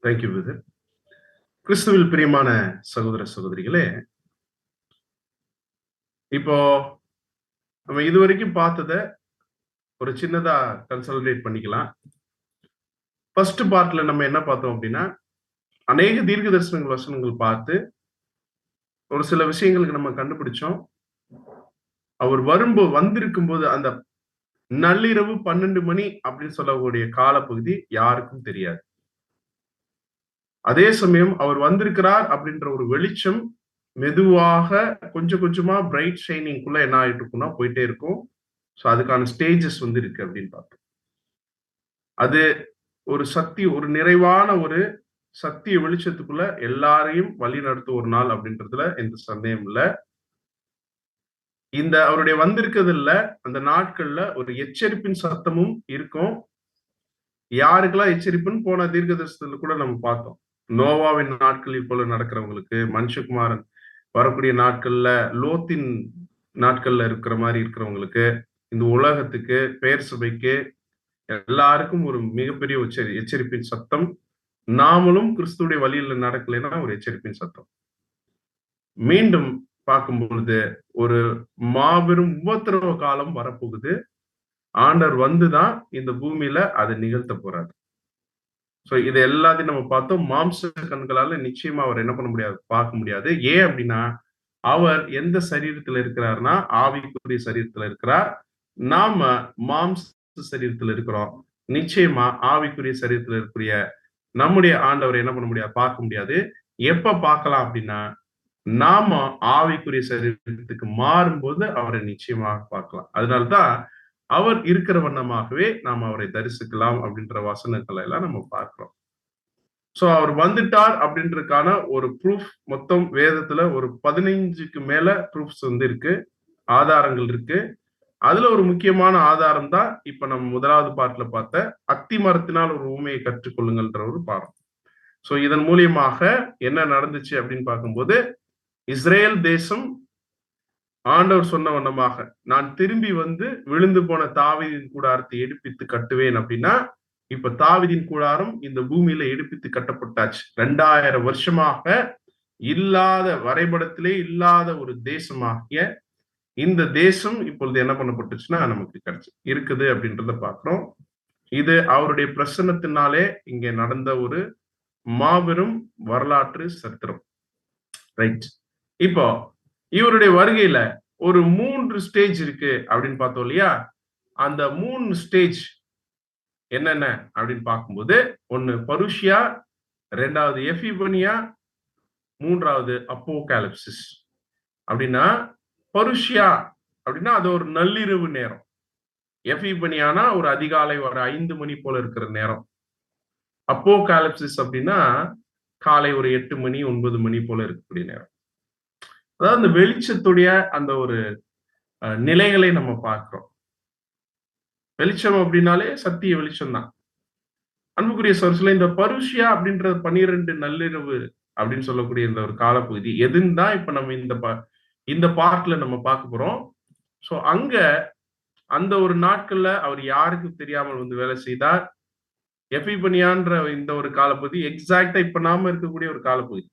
Thank you brother. கிறிஸ்துவில் பிரியமான சகோதர சகோதரிகளே, இப்போ நம்ம இதுவரைக்கும் பார்த்தத ஒரு சின்னதா கன்சாலிடேட் பண்ணிக்கலாம். ஃபர்ஸ்ட் பார்ட்ல நம்ம என்ன பார்த்தோம் அப்படின்னா, அநேக தீர்க்க தரிசனங்கள் வசனங்கள் பார்த்து ஒரு சில விஷயங்களுக்கு நம்ம கண்டுபிடிச்சோம். அவர் வந்திருக்கும் போது அந்த நள்ளிரவு 12 மணி அப்படின்னு சொல்லக்கூடிய காலப்பகுதி யாருக்கும் தெரியாது. அதே சமயம் அவர் வந்திருக்கிறார் அப்படின்ற ஒரு வெளிச்சம் மெதுவாக கொஞ்சம் கொஞ்சமா பிரைட் ஷைனிங்குள்ள என்ன ஆயிட்டு இருக்கும்னா போயிட்டே இருக்கும். ஸோ அதுக்கான ஸ்டேஜஸ் இருக்கு அப்படின்னு பார்த்தோம். அது ஒரு நிறைவான ஒரு சத்திய வெளிச்சத்துக்குள்ள எல்லாரையும் வழி நடத்தும் ஒரு நாள் அப்படின்றதுல எந்த சந்தேகம் இல்லை. அவருடைய வந்திருக்கிறதுல அந்த நாட்கள்ல ஒரு எச்சரிப்பின் சத்தமும் இருக்கும். யாருக்கெல்லாம் எச்சரிப்புன்னு போன தீர்க்க தரிசனத்துல கூட நம்ம பார்த்தோம். நோவாவின் நாட்களில் போல நடக்கிறவங்களுக்கு, மனுஷகுமாரன் வரக்கூடிய நாட்கள்ல, லோத்தின் நாட்கள்ல இருக்கிற மாதிரி இருக்கிறவங்களுக்கு, இந்த உலகத்துக்கு, பெயர் சபைக்கு எல்லாருக்கும் ஒரு மிகப்பெரிய எச்சரிப்பின் சத்தம். நாமளும் கிறிஸ்துடைய வழியில நடக்கலைன்னா ஒரு எச்சரிப்பின் சத்தம். மீண்டும் பார்க்கும் பொழுது ஒரு மாபெரும் உபத்திரவ காலம் வரப்போகுது. ஆண்டவர் வந்துதான் இந்த பூமியில அதை நிகழ்த்த போறாரு. சோ இது எல்லாத்தையும் நம்ம பார்த்தோம். மாம்ச கண்களால நிச்சயமா அவர் என்ன பண்ண முடியாது, பார்க்க முடியாது. ஏன் அப்படின்னா அவர் எந்த சரீரத்துல இருக்கிறார்னா ஆவிக்குரிய சரீரத்துல இருக்கிறார். நாம மாம்ச சரீரத்துல இருக்கிறோம். நிச்சயமா ஆவிக்குரிய சரீரத்துல இருக்கக்கூடிய நம்முடைய ஆண்டவரை என்ன பண்ண முடியாது, பார்க்க முடியாது. எப்ப பார்க்கலாம் அப்படின்னா நாம ஆவிக்குரிய சரீரத்துக்கு மாறும்போது அவரை நிச்சயமாக பார்க்கலாம். அதனால்தான் அவர் இருக்கிற வண்ணமாகவே நாம் அவரை தரிசிக்கலாம் அப்படின்ற வசனங்களை எல்லாம் நம்ம பார்க்கிறோம். சோ அவர் வந்துட்டார் அப்படின்றதுக்கான ஒரு ப்ரூஃப் மொத்தம் வேதத்துல ஒரு 15க்கு மேல ப்ரூஃப்ஸ் இருக்கு, ஆதாரங்கள் இருக்கு. அதுல ஒரு முக்கியமான ஆதாரம் தான் இப்ப நம்ம முதலாவது பாட்டுல பார்த்த அத்தி மரத்தினால் ஒரு ஊமையை கற்றுக்கொள்ளுங்கள்ன்ற ஒரு பாடம். சோ இதன் மூலியமாக என்ன நடந்துச்சு அப்படின்னு பார்க்கும்போது, இஸ்ரேல் தேசம் ஆண்டவர் சொன்ன வண்ணமாக நான் திரும்பி வந்து விழுந்து போன தாவீதின் கூடாரத்தை எடுப்பித்து கட்டுவேன் அப்படின்னா, இப்ப தாவீதின் கூடாரம் இந்த பூமியில எடுப்பித்து கட்டப்பட்டாச்சு. 2000 வருஷமாக இல்லாத, வரைபடத்திலே இல்லாத ஒரு தேசமாகிய இந்த தேசம் இப்பொழுது என்ன பண்ணப்பட்டுச்சுன்னா நமக்கு இருக்குது அப்படின்றத பார்க்கிறோம். இது அவருடைய பிரசன்னத்தினாலே இங்கே நடந்த ஒரு மாபெரும் வரலாற்று சரித்திரம். ரைட். இப்போ இவருடைய வருகையில ஒரு 3 ஸ்டேஜ் இருக்கு அப்படின்னு பார்த்தோம் இல்லையா? அந்த 3 ஸ்டேஜ் என்னென்ன அப்படின்னு பார்க்கும்போது, ஒன்னு பருஷியா, 2வது எபிபனியா, 3வது அப்போகாலிப்சிஸ். அப்படின்னா பருஷியா அப்படின்னா அது ஒரு நள்ளிரவு நேரம். எபிபனியானா ஒரு அதிகாலை ஒரு 5 மணி போல இருக்கிற நேரம். அப்போகாலிப்சிஸ் அப்படின்னா காலை ஒரு 8 மணி 9 மணி போல இருக்கக்கூடிய நேரம். அதாவது அந்த வெளிச்சத்துடைய அந்த ஒரு நிலைகளை நம்ம பார்க்கிறோம். வெளிச்சம் அப்படின்னாலே சத்திய வெளிச்சம் தான். அன்புக்குரிய சோர்ஸ்ல இந்த பருஷியா அப்படின்ற 12 நள்ளிரவு அப்படின்னு சொல்லக்கூடிய இந்த ஒரு காலப்பகுதி எதுன்னு தான் இப்ப நம்ம இந்த பார்ட்ல நம்ம பார்க்க போறோம். சோ அங்க அந்த ஒரு நாட்கள்ல அவர் யாருக்கு தெரியாமல் வந்து வேலை செய்தார். எபிபனியான்ற இந்த ஒரு காலப்பகுதி எக்ஸாக்டா இப்ப நாம இருக்கக்கூடிய ஒரு காலப்பகுதி.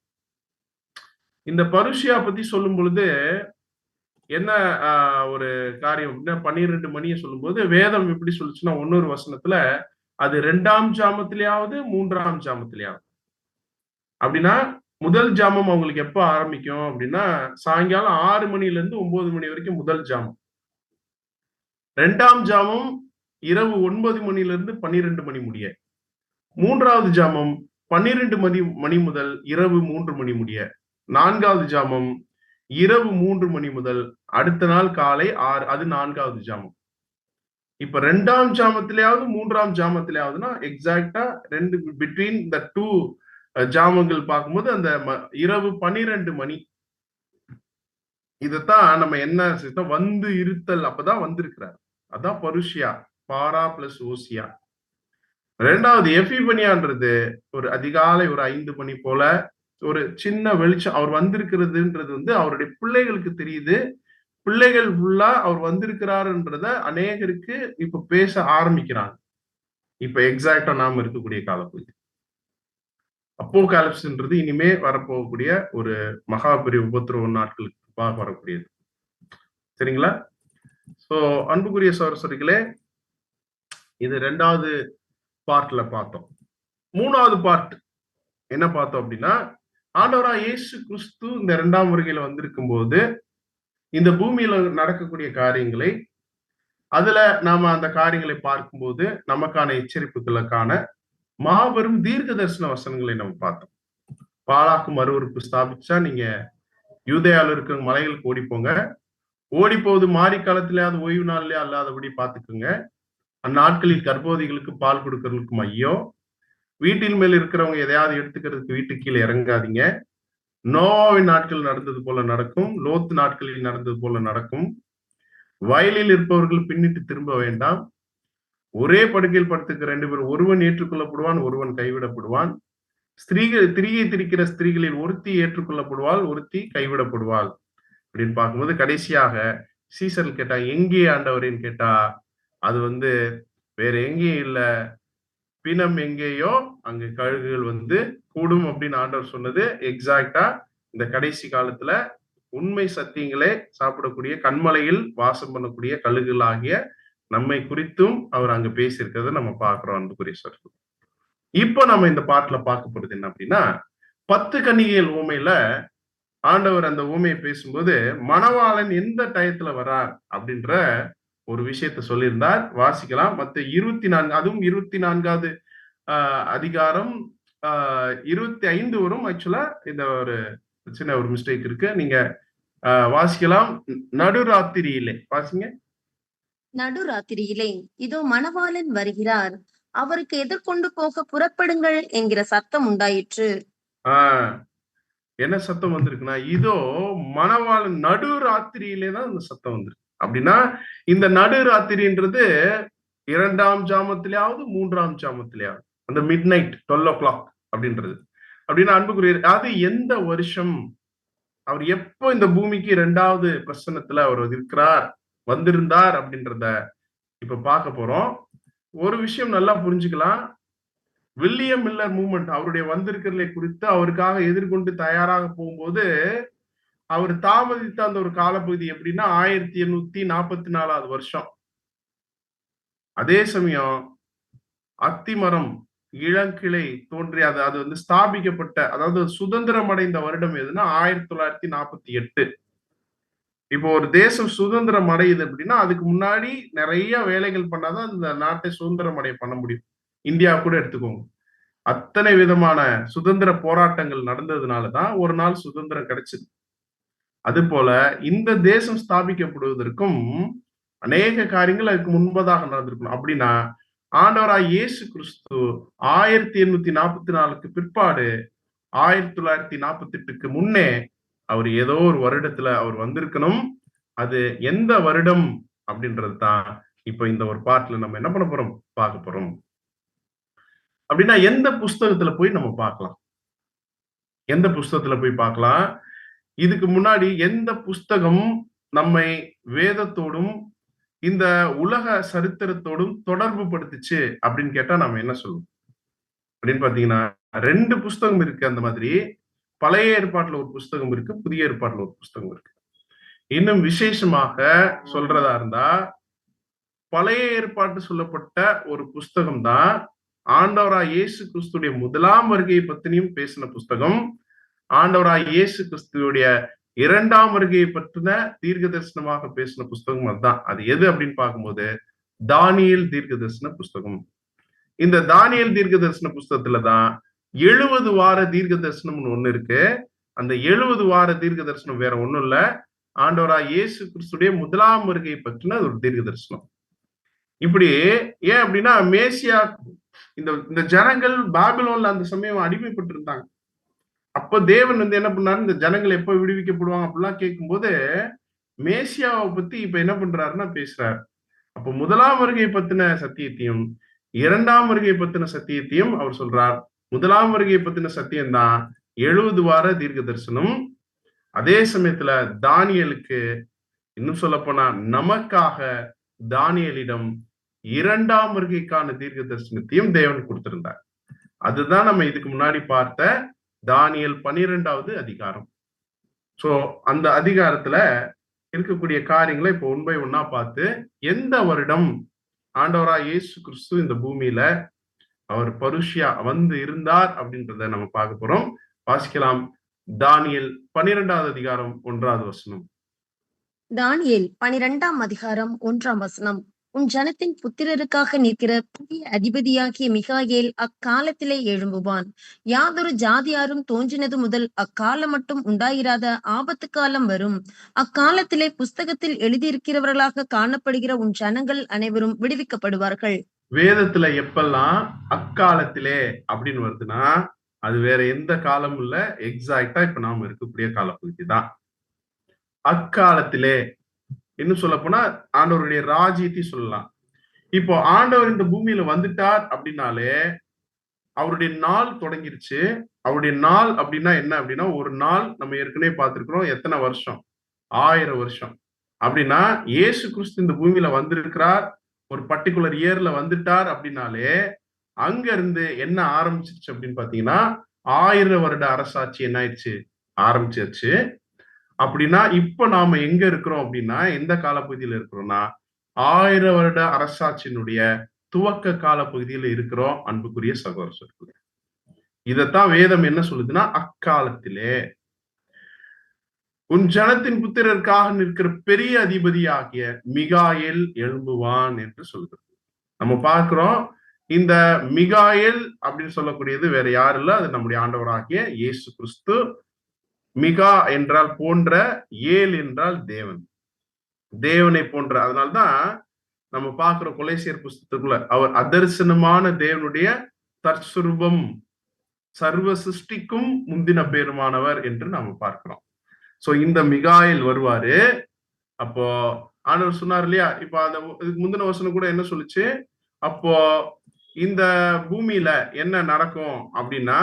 இந்த பருஷியா பத்தி சொல்லும் பொழுது என்ன ஒரு காரியம் அப்படின்னா 12 மணியை சொல்லும் போது வேதம் எப்படி சொல்லுச்சுன்னா இன்னொரு வசனத்துல அது 2ஆம் ஜாமத்திலேயாவது 3ஆம் ஜாமத்திலேயாவது. அப்படின்னா முதல் ஜாமம் அவங்களுக்கு எப்ப ஆரம்பிக்கும் அப்படின்னா சாயங்காலம் 6 மணில இருந்து 9 மணி வரைக்கும் முதல் ஜாமம். 2ஆம் ஜாமம் இரவு 9 மணில இருந்து 12 மணி முடிய. 3வது ஜாமம் 12 மணி முதல் இரவு 3 மணி முடிய. 4வது ஜாமம் இரவு 3 மணி முதல் அடுத்த நாள் காலை 6, அது 4வது ஜாமம். இப்ப 2ஆம் ஜாமத்திலேயாவது 3ஆம் ஜாமத்திலேயாவதுன்னா எக்ஸாக்டா பிட்வீன் த 2 ஜாமங்கள் பார்க்கும்போது அந்த இரவு 12 மணி. இதத்தான் நம்ம என்ன வந்து இருத்தல் அப்பதான் வந்திருக்கிறார். அதான் பருஷியா, பாரா பிளஸ் ஓசியா. 2வது எபிபனியான்றது ஒரு அதிகாலை ஒரு 5 மணி போல ஒரு சின்ன வெளிச்சம். அவர் வந்திருக்கிறதுன்றது வந்து அவருடைய பிள்ளைகளுக்கு தெரியுது. பிள்ளைகள் ஃபுல்லா அவர் வந்திருக்கிறாருன்றத அநேகருக்கு இப்ப பேச ஆரம்பிக்கிறாங்க. இப்ப எக்ஸாக்டா நாம இருக்கக்கூடிய காலப்பகுதி. அப்போகாலிப்ஸ்ன்றது இனிமே வரப்போகக்கூடிய ஒரு மகா பெரிய உபத்திரவ நாட்களுக்கு வரக்கூடியது. சரிங்களா? சோ அன்புக்குரிய சகோதரர்களே, இது 2வது பார்ட்ல பார்த்தோம். 3வது பார்ட் என்ன பார்த்தோம் அப்படின்னா, ஆண்டவராகிய இயேசு கிறிஸ்து இந்த 2ஆம் வருகையில வந்திருக்கும் போது இந்த பூமியில நடக்கக்கூடிய காரியங்களை, அதுல நாம அந்த காரியங்களை பார்க்கும்போது நமக்கான எச்சரிப்புகளுக்கான மாபெரும் தீர்க்க தரிசன வசனங்களை நம்ம பார்த்தோம். பாலாக்கு மறுஉறுப்பு ஸ்தாபிச்சா நீங்க யூதேயால இருக்கிற மலைகளுக்கு ஓடி போங்க. ஓடி போவது மாரி காலத்திலேயாவது ஓய்வு நாள்லயே அல்லாதபடி பார்த்துக்குங்க. அந்நாட்களில் கர்ப்பவதிகளுக்கு பால் கொடுக்கறதுக்கு ஐயோ. வீட்டின் மேல் இருக்கிறவங்க எதையாவது எடுத்துக்கிறதுக்கு வீட்டுக்கு கீழே இறங்காதீங்க. நோவாவின் நாட்கள் நடந்தது போல நடக்கும். லோத்து நாட்களில் நடந்தது போல நடக்கும். வயலில் இருப்பவர்கள் பின்னிட்டு திரும்ப வேண்டாம். ஒரே படுக்கையில் படுத்துக்க 2 பேர், ஒருவன் ஏற்றுக்கொள்ளப்படுவான், ஒருவன் கைவிடப்படுவான். திரியை திரிக்கிற ஸ்திரீகளில் ஒருத்தி ஏற்றுக்கொள்ளப்படுவாள், ஒருத்தி கைவிடப்படுவாள் அப்படின்னு பார்க்கும்போது கடைசியாக சீசர்கள் கேட்டா, எங்கே ஆண்டவரேன்னு கேட்டா, அது வேற எங்கேயும் இல்ல, பிணம் எங்கேயோ அங்கு கழுகுகள் கூடும் அப்படின்னு ஆண்டவர் சொன்னது எக்ஸாக்டா இந்த கடைசி காலத்துல உண்மை சத்தியங்களே சாப்பிடக்கூடிய கண்மலையில் வாசம் பண்ணக்கூடிய கழுகுகள் ஆகிய நம்மை குறித்தும் அவர் அங்க பேசியிருக்கிறத நம்ம பார்க்கிறோம் அன்புக்குரிய சகோதரர்களே. இப்போ நம்ம இந்த பாட்டுல பார்க்க போறது என்ன அப்படின்னா, 10 கன்னிகைகள் ஊமையில ஆண்டவர் அந்த ஊமையை பேசும்போது மணவாளன் எந்த டயத்துல வரார் அப்படின்ற ஒரு விஷயத்த சொல்லியிருந்தார். வாசிக்கலாம். மத்த 24, அதுவும் 24வது அதிகாரம் 25 வரும். ஆக்சுவலா இந்த ஒரு சின்ன ஒரு மிஸ்டேக் இருக்கு. நீங்க வாசிக்கலாம். நடுராத்திரியிலே வாசிங்க. நடுராத்திரியிலே இதோ மணவாளன் வருகிறார், அவருக்கு எதிர்கொண்டு போக புறப்படுங்கள் என்கிற சத்தம் உண்டாயிற்று. என்ன சத்தம் வந்திருக்குன்னா, இதோ மணவாளன் நடுராத்திரியிலே தான் இந்த சத்தம் வந்திருக்கு. அப்படின்னா இந்த நடுராத்திரின்றது 2ஆம் ஜாமத்திலேயாவது 3ஆம் ஜாமத்திலேயாவது அந்த மிட் நைட் 12 o'clock அப்படின்றது. அப்படின்னா அன்புக்குரிய அது எந்த வருஷம், அவர் எப்போ இந்த பூமிக்கு 2வது பிரசன்னத்துல அவர் இருக்கிறார், வந்திருந்தார் அப்படின்றத இப்ப பார்க்க போறோம். ஒரு விஷயம் நல்லா புரிஞ்சுக்கலாம். வில்லியம் மில்லர் மூவ்மெண்ட் அவருடைய வந்திருக்கிறதை குறித்து அவருக்காக எதிர்கொண்டு தயாராக போகும்போது அவர் தாமதித்த அந்த ஒரு காலப்பகுதி எப்படின்னா 1844வது வருஷம். அதே சமயம் அத்திமரம் இளங்கிளை தோன்றிய அது ஸ்தாபிக்கப்பட்ட, அதாவது சுதந்திரம் அடைந்த வருடம் எதுன்னா 1948. இப்போ ஒரு தேசம் சுதந்திரம் அடையுது அப்படின்னா அதுக்கு முன்னாடி நிறைய வேலைகள் பண்ணாதான் அந்த நாட்டை சுதந்திரம் அடைய பண்ண முடியும். இந்தியா கூட எடுத்துக்கோங்க. அத்தனை விதமான சுதந்திர போராட்டங்கள் நடந்ததுனாலதான் ஒரு நாள் சுதந்திரம் கிடைச்சது. அது போல இந்த தேசம் ஸ்தாபிக்கப்படுவதற்கும் அநேக காரியங்கள் அதுக்கு முன்பதாக நடந்திருக்கணும். அப்படின்னா ஆண்டவராய் இயேசு கிறிஸ்து 1844க்கு பிற்பாடு 1948க்கு முன்னே அவர் ஏதோ ஒரு வருடத்துல அவர் வந்திருக்கணும். அது எந்த வருடம் அப்படின்றது தான் இப்ப இந்த ஒரு பாட்டுல நம்ம என்ன பண்ண போறோம், பார்க்க போறோம். அப்படின்னா எந்த புஸ்தகத்துல போய் நம்ம பார்க்கலாம், எந்த புஸ்தகத்துல போய் பார்க்கலாம்? இதுக்கு முன்னாடி எந்த புஸ்தகம் நம்மை வேதத்தோடும் இந்த உலக சரித்திரத்தோடும் தொடர்பு படுத்துச்சு அப்படின்னு கேட்டா நாம என்ன சொல்லுவோம் அப்படின்னு பாத்தீங்கன்னா, 2 புஸ்தகம் இருக்கு. அந்த மாதிரி பழைய ஏற்பாட்டுல ஒரு புஸ்தகம் இருக்கு, புதிய ஏற்பாட்டுல ஒரு புஸ்தகம் இருக்கு. இன்னும் விசேஷமாக சொல்றதா இருந்தா, பழைய ஏற்பாட்டு சொல்லப்பட்ட ஒரு புஸ்தகம் தான் ஆண்டவராய் இயேசு கிறிஸ்துடைய 1ஆம் வருகையை பத்தினியும் பேசின புஸ்தகம். ஆண்டவராய் இயேசு கிறிஸ்துடைய 2ஆம் வருகையை பற்றின தீர்க்க தரிசனமாக பேசின புஸ்தகம் அதுதான். அது எது அப்படின்னு பார்க்கும்போது தானியேல் தீர்க்க தரிசன புஸ்தகம். இந்த தானியேல் தீர்க்க தரிசன புஸ்தகத்துலதான் 70 வார தீர்க்க தரிசனம்னு ஒண்ணு இருக்கு. அந்த 70 வார தீர்க்க தரிசனம் வேற ஒண்ணும் இல்ல, ஆண்டவராய் இயேசு கிறிஸ்துடைய 1ஆம் வருகையை பற்றின ஒரு தீர்க்க தரிசனம். இப்படி ஏன் அப்படின்னா மேசியா இந்த ஜனங்கள் பாபிலோன்ல அந்த சமயம் அடிமைப்பட்டு இருந்தாங்க. அப்ப தேவன் என்ன பண்ணாரு, இந்த ஜனங்கள் எப்ப விடுவிக்கப்படுவாங்க அப்படிலாம் கேட்கும்போது மேசியாவை பத்தி இப்ப என்ன பண்றாருன்னா பேசுறாரு. அப்ப 1ஆம் வருகை பத்தின சத்தியத்தையும் 2ஆம் வருகை பத்தின சத்தியத்தையும் அவர் சொல்றார். 1ஆம் வருகை பத்தின சத்தியம் தான் 70 வார தீர்க்க தரிசனம். அதே சமயத்துல தானியேலுக்கு இன்னும் சொல்ல போனா நமக்காக தானியேலிடம் 2ஆம் வருகைக்கான தீர்க்க தரிசனத்தையும் தேவன் கொடுத்திருந்தார். அதுதான் நம்ம இதுக்கு முன்னாடி பார்த்த தானியேல் 12வது அதிகாரம். சோ அந்த அதிகாரத்துல இருக்கக்கூடிய காரியங்களை இப்போ ஒன் பை ஒன்னா பார்த்து, எந்த வருடம் ஆண்டவராய் இயேசு கிறிஸ்து இந்த பூமியில அவர் பருஷியா வந்து இருந்தார் அப்படின்றத நம்ம பார்க்க போறோம். வாசிக்கலாம். தானியேல் 12வது அதிகாரம் 1வது வசனம். தானியேல் 12ஆம் அதிகாரம் 1ஆம் வசனம். உன் ஜனத்தின் புத்திரருக்காக நிற்கிற புதிய அதிபதியாகிய மிகாயேல் அக்காலத்திலே எழும்புவான். யாதொரு ஜாதியாரும் தோன்றினது முதல் அக்காலம் மட்டும் உண்டாயிராத ஆபத்து காலம் வரும். அக்காலத்திலே புஸ்தகத்தில் எழுதியிருக்கிறவர்களாக காணப்படுகிற உன் ஜனங்கள் அனைவரும் விடுவிக்கப்படுவார்கள். வேதத்துல எப்பெல்லாம் அக்காலத்திலே அப்படின்னு வருதுன்னா, அது வேற எந்த காலமும் இல்ல, எக்ஸாக்டா இப்ப நாம இருக்கக்கூடிய காலப்பகுதி தான். அக்காலத்திலே இன்னும் சொல்ல போனா ஆண்டவருடைய ராஜ்யத்தை சொல்லலாம். இப்போ ஆண்டவர் இந்த பூமியில வந்துட்டார் அப்படின்னாலே அவருடைய நாள் தொடங்கிருச்சு. அவருடைய நாள் அப்படின்னா என்ன அப்படின்னா, ஒரு நாள் நம்ம ஏற்கனவே பார்த்திருக்கிறோம். எத்தனை வருஷம்? 1000 வருஷம். அப்படின்னா இயேசு கிறிஸ்து இந்த பூமியில வந்திருக்கிறார், ஒரு பர்டிகுலர் இயர்ல வந்துட்டார் அப்படின்னாலே அங்க இருந்து என்ன ஆரம்பிச்சிருச்சு அப்படின்னு பாத்தீங்கன்னா, 1000 வருட அரசாட்சி என்ன ஆயிடுச்சு? ஆரம்பிச்சிருச்சு. அப்படின்னா இப்ப நாம எங்க இருக்கிறோம் அப்படின்னா, எந்த காலப்பகுதியில இருக்கிறோம்னா, 1000 வருட அரசாட்சியினுடைய துவக்க கால பகுதியில இருக்கிறோம் அன்புக்குரிய சகோதரர்களே. இதத்தான் வேதம் என்ன சொல்லுதுன்னா, அக்காலத்திலே உன் ஜனத்தின் புத்திரருக்காக நிற்கிற பெரிய அதிபதியாகிய மிகாயேல் எழும்புவான் என்று சொல்கிறது. நம்ம பார்க்கிறோம், இந்த மிகாயேல் அப்படின்னு சொல்லக்கூடியது வேற யாரும் இல்ல, அது நம்முடைய ஆண்டவராகிய இயேசு கிறிஸ்து. மிகா என்றால் போன்ற, ஏல் என்றால் தேவன், தேவனை போன்ற. அதனால்தான் நம்ம பார்க்கிற கொலைசியர் புஸ்தகத்துக்குள்ள அவர் அதர்சனமான தேவனுடைய தற்சுரூபம், சர்வ சிருஷ்டிக்கும் முந்தின பேருமானவர் என்று நாம பார்க்கிறோம். சோ இந்த மிகாயேல் வருவாரு. அப்போ ஆண்டவர் சொன்னார் இல்லையா, இப்ப அந்த முந்தின வசனம் கூட என்ன சொல்லுச்சு, அப்போ இந்த பூமியில என்ன நடக்கும் அப்படின்னா,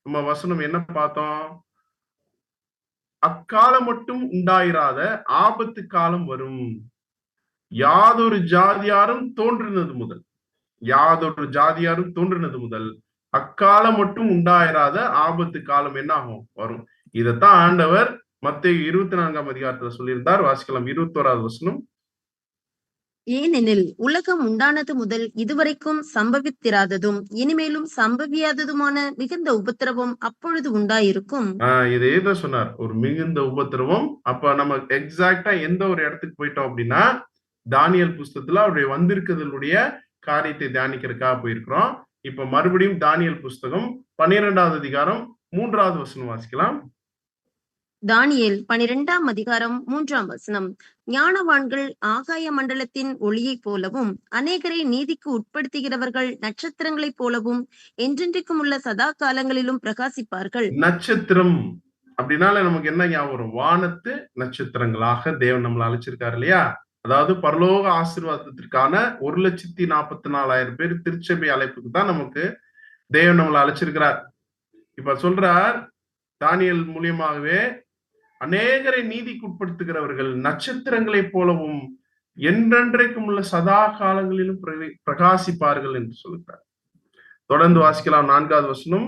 நம்ம வசனம் என்ன பார்த்தோம், அக்காலம் மட்டும் உண்டாயிராத ஆபத்து காலம் வரும். யாதொரு ஜாதியாரும் தோன்றினது முதல், யாதொரு ஜாதியாரும் தோன்றினது முதல் அக்காலம் மட்டும் உண்டாயிராத ஆபத்து காலம் என்ன ஆகும்? வரும். இதத்தான் ஆண்டவர் மத்தேயு 24ஆம் அதிகாரத்துல சொல்லியிருந்தார். வாசிக்கலாம் 21வது வசனம். ஏனெனில் உலகம் உண்டானது முதல் இதுவரைக்கும் சம்பவித்திராததும் இனிமேலும் சம்பவியாததுமான மிகுந்த உபத்திரவம் அப்பொழுது உண்டாயிருக்கும். இதே தான் சொன்னார், ஒரு மிகுந்த உபத்திரவம். அப்ப நம்ம எக்ஸாக்டா எந்த ஒரு இடத்துக்கு போயிட்டோம் அப்படின்னா, தானியேல் புஸ்தகத்துல அவருடைய வந்திருக்கிறதுடைய காரியத்தை தியானிக்கிறதுக்காக போயிருக்கிறோம். இப்ப மறுபடியும் தானியேல் புஸ்தகம் 12வது அதிகாரம் 3வது வசனம் வாசிக்கலாம். தானியேல் 12ஆம் அதிகாரம் 3ஆம் வசனம். ஞானவான்கள் ஆகாய மண்டலத்தின் ஒளியைப் போலவும் அநேகரை நீதிக்கு உட்படுத்துகிறவர்கள் நட்சத்திரங்களைப் போலவும் என்றென்றைக்கும் உள்ள சதா காலங்களிலும் பிரகாசிப்பார்கள். நட்சத்திரம் அப்படின்னால நமக்கு என்ன ஞாபகம் வரும்? வானத்து நட்சத்திரங்களாக தேவன் நம்மளை அழைச்சிருக்காரு இல்லையா? அதாவது பரலோக ஆசீர்வாதத்திற்கான 1,44,000 பேர் திருச்சபை அழைப்புக்கு தான் நமக்கு தேவன் நம்மளை அழைச்சிருக்கிறார். இப்ப சொல்றார் தானியேல் மூலியமாகவே, அநேகரை நீதிக்கு உட்படுத்துகிறவர்கள் நட்சத்திரங்களைப் போலவும் என்றென்றைக்கும் உள்ள சதா காலங்களிலும் பிரகாசிப்பார்கள் என்று சொல்கிறார். தொடர்ந்து வாசிக்கலாம் 4வது வசனம்.